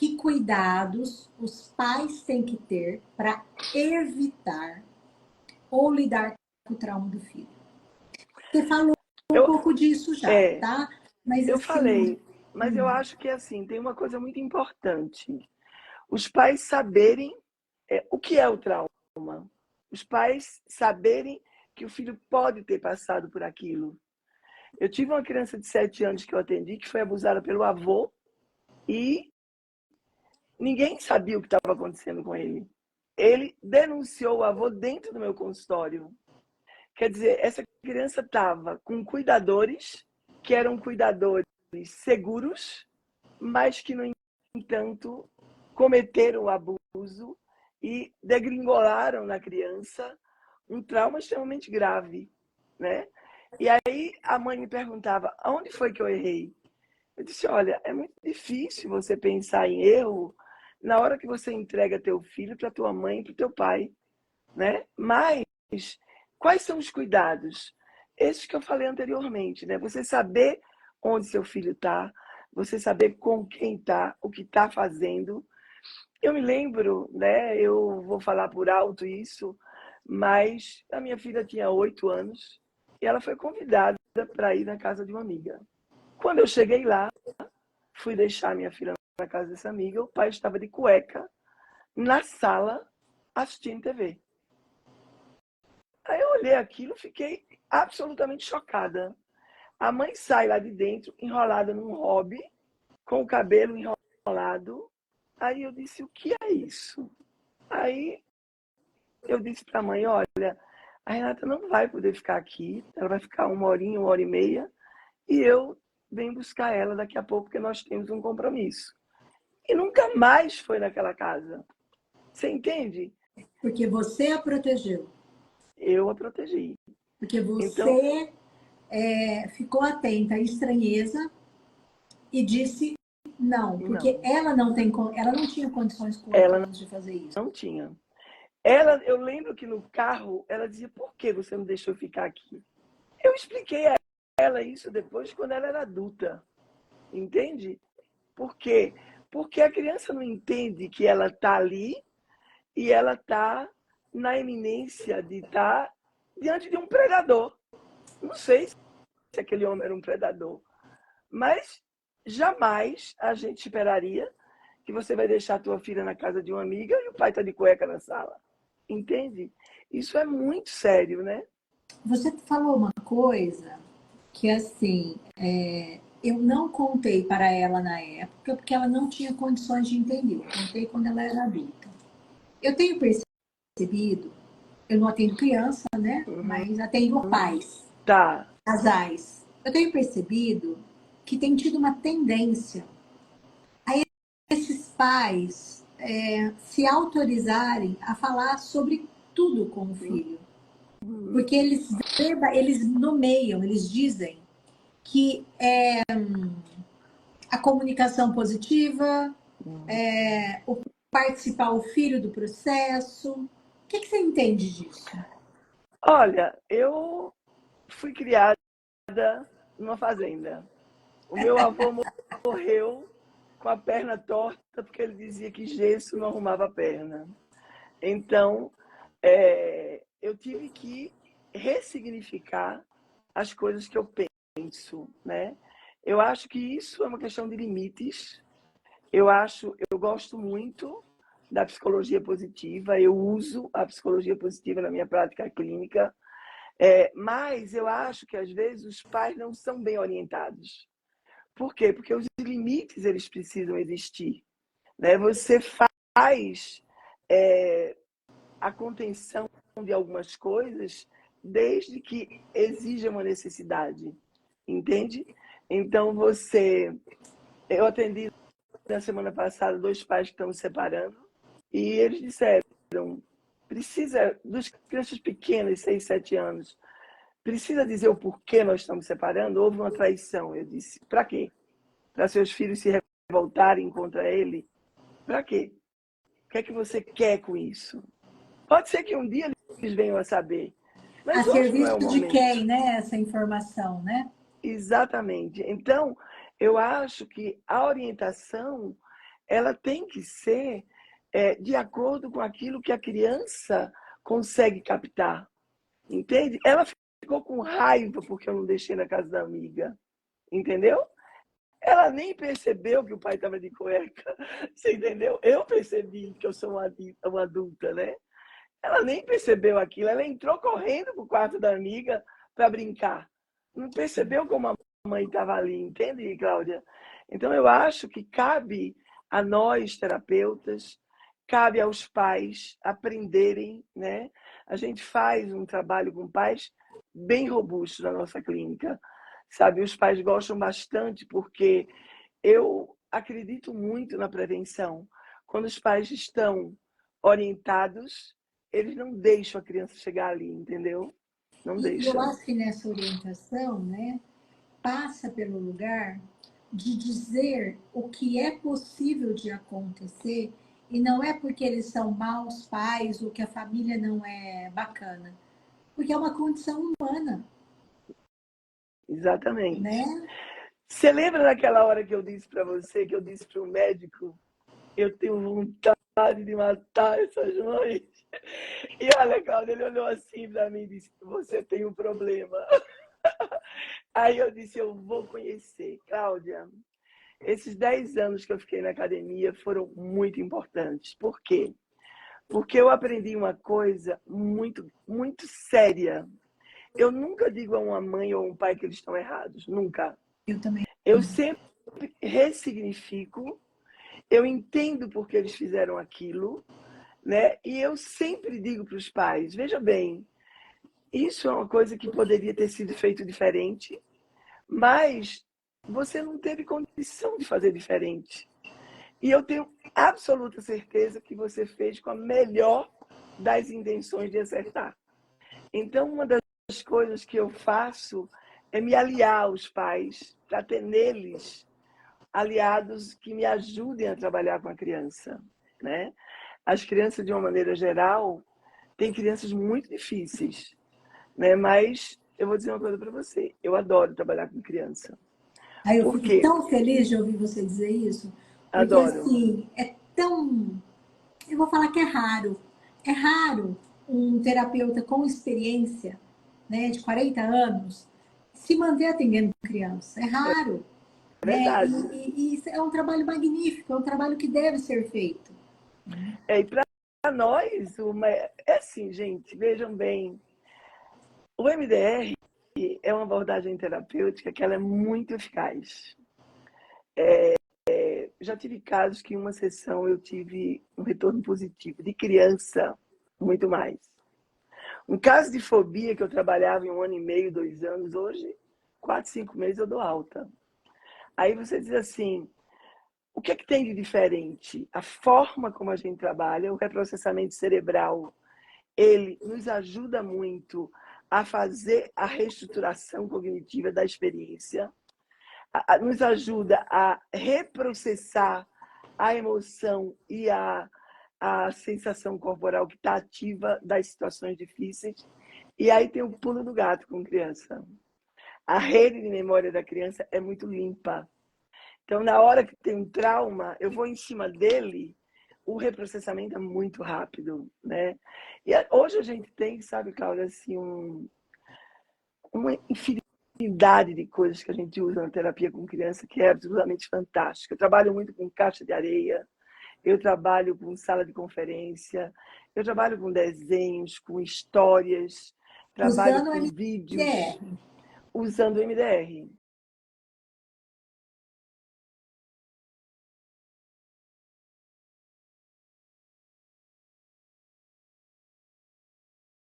que cuidados os pais têm que ter para evitar ou lidar com o trauma do filho? Você falou um Eu, pouco disso já, é, tá? Mas eu assim, falei, mas eu acho que assim, tem uma coisa muito importante. Os pais saberem o que é o trauma. Os pais saberem que o filho pode ter passado por aquilo. Eu tive uma criança de 7 anos que eu atendi, que foi abusada pelo avô, e ninguém sabia o que estava acontecendo com ele. Ele denunciou o avô dentro do meu consultório. Quer dizer, essa criança estava com cuidadores, que eram cuidadores seguros, mas que, no entanto, cometeram o abuso e degringolaram na criança um trauma extremamente grave, né? E aí a mãe me perguntava, aonde foi que eu errei? Eu disse, olha, é muito difícil você pensar em erro na hora que você entrega teu filho para tua mãe e para o teu pai, né? Mas quais são os cuidados? Esses que eu falei anteriormente, né? Você saber onde seu filho está, você saber com quem está, o que está fazendo. Eu me lembro, né? Eu vou falar por alto isso, mas a minha filha tinha 8 anos e ela foi convidada para ir na casa de uma amiga. Quando eu cheguei lá, fui deixar minha filha na casa dessa amiga, o pai estava de cueca na sala assistindo TV. Aí eu olhei aquilo, fiquei absolutamente chocada. A mãe sai lá de dentro, enrolada num hobby, com o cabelo enrolado. Aí eu disse, o que é isso? Aí eu disse para a mãe, olha, a Renata não vai poder ficar aqui, ela vai ficar 1 horinha, 1 hora e meia, e eu venho buscar ela daqui a pouco, porque nós temos um compromisso. E nunca mais foi naquela casa. Você entende? porque você a protegeu, Eu a protegi. porque Então, você ficou atenta à estranheza e disse não, porque não, ela não tinha condições com 8 ela anos de fazer isso. não tinha. Eu lembro que no carro, ela dizia, por que você não deixou eu ficar aqui? Eu expliquei a ela isso depois, quando ela era adulta. Entende? Por quê? Porque a criança não entende que ela está ali e ela está na iminência de estar diante de um predador. Não sei se aquele homem era um predador, mas jamais a gente esperaria que você vai deixar a tua filha na casa de uma amiga e o pai está de cueca na sala. Entende? Isso é muito sério, né? Você falou uma coisa que, assim, eu não contei para ela na época, porque ela não tinha condições de entender. Eu contei quando ela era adulta. Eu tenho percebido, eu não atendo criança, né? Uhum. Mas atendo pais, Tá. casais. Eu tenho percebido que tem tido uma tendência a esses pais se autorizarem a falar sobre tudo com o filho. Uhum. Porque eles nomeiam, eles dizem que a comunicação positiva, Uhum. o participar o filho do processo. O que você entende disso? Olha, eu fui criada numa fazenda. O meu avô morreu com a perna torta porque ele dizia que gesso não arrumava a perna. Então, eu tive que ressignificar as coisas que eu penso, né? Eu acho que isso é uma questão de limites. Eu gosto muito da psicologia positiva, eu uso a psicologia positiva na minha prática clínica, mas eu acho que às vezes os pais não são bem orientados. Por quê? Porque os limites eles precisam existir, né? Você faz a contenção de algumas coisas desde que exija uma necessidade, entende? Então eu atendi na semana passada 2 pais que estão se separando e eles disseram, precisa dos crianças pequenas, 6, 7 anos, precisa dizer o porquê nós estamos separando? Houve uma traição. Eu disse, para quê? Para seus filhos se revoltarem contra ele? Para quê? O que é que você quer com isso? Pode ser que um dia eles venham a saber, A mas hoje não é serviço o de quem, momento. né? Essa informação, né? Exatamente. Então, eu acho que a orientação ela tem que ser de acordo com aquilo que a criança consegue captar, entende? Ela ficou com raiva porque eu não deixei na casa da amiga, entendeu? Ela nem percebeu que o pai estava de cueca, você entendeu? Eu percebi que eu sou uma adulta, né? Ela nem percebeu aquilo, ela entrou correndo pro quarto da amiga para brincar. Não percebeu como a mãe estava ali, entende, Cláudia? Então eu acho que cabe a nós, terapeutas, cabe aos pais aprenderem, né? A gente faz um trabalho com pais bem robusto na nossa clínica, sabe? Os pais gostam bastante porque eu acredito muito na prevenção. Quando os pais estão orientados, eles não deixam a criança chegar ali, entendeu? Não E eu deixam. acho que nessa orientação, né, passa pelo lugar de dizer o que é possível de acontecer, e não é porque eles são maus pais ou que a família não é bacana, porque é uma condição humana, Exatamente. né? Você lembra daquela hora que eu disse para você, que eu disse para o médico, eu tenho vontade de matar essas mães? E olha, Cláudia, ele olhou assim para mim e disse, você tem um problema. Aí eu disse, eu vou conhecer. Cláudia, esses 10 anos que eu fiquei na academia foram muito importantes. Por quê? Porque eu aprendi uma coisa muito, muito séria. Eu nunca digo a uma mãe ou um pai que eles estão errados, nunca. Eu também. Eu sempre ressignifico, eu entendo por que eles fizeram aquilo, né? E eu sempre digo para os pais, veja bem, isso é uma coisa que poderia ter sido feito diferente, mas você não teve condição de fazer diferente. E eu tenho absoluta certeza que você fez com a melhor das intenções de acertar. Então, uma das coisas que eu faço é me aliar aos pais, para ter neles aliados que me ajudem a trabalhar com a criança, né? As crianças, de uma maneira geral, têm crianças muito difíceis, né? Mas eu vou dizer uma coisa para você, eu adoro trabalhar com criança. Aí eu Por fico quê? tão feliz de ouvir você dizer isso, porque Adoro. assim, é tão, eu vou falar que é raro um terapeuta com experiência, né, de 40 anos, se manter atendendo criança, é raro, É né, verdade. e isso é um trabalho magnífico, é um trabalho que deve ser feito. E para nós, é assim, gente, vejam bem, o MDR é uma abordagem terapêutica que ela é muito eficaz. Já tive casos que em uma sessão eu tive um retorno positivo, de criança, muito mais. Um caso de fobia que eu trabalhava em 1 ano e meio, 2 anos, hoje, 4, 5 meses eu dou alta. Aí você diz assim, o que é que tem de diferente? A forma como a gente trabalha, o reprocessamento cerebral, ele nos ajuda muito a fazer a reestruturação cognitiva da experiência, nos ajuda a reprocessar a emoção e a sensação corporal que está ativa das situações difíceis. E aí tem o pulo do gato com criança. A rede de memória da criança é muito limpa. Então, na hora que tem um trauma, eu vou em cima dele, o reprocessamento é muito rápido, né? E hoje a gente tem, sabe, Cláudia, assim, uma infinidade de coisas que a gente usa na terapia com criança que é absolutamente fantástica. Eu trabalho muito com caixa de areia, eu trabalho com sala de conferência, eu trabalho com desenhos, com histórias, trabalho Usando o com vídeos, MDR. usando o MDR.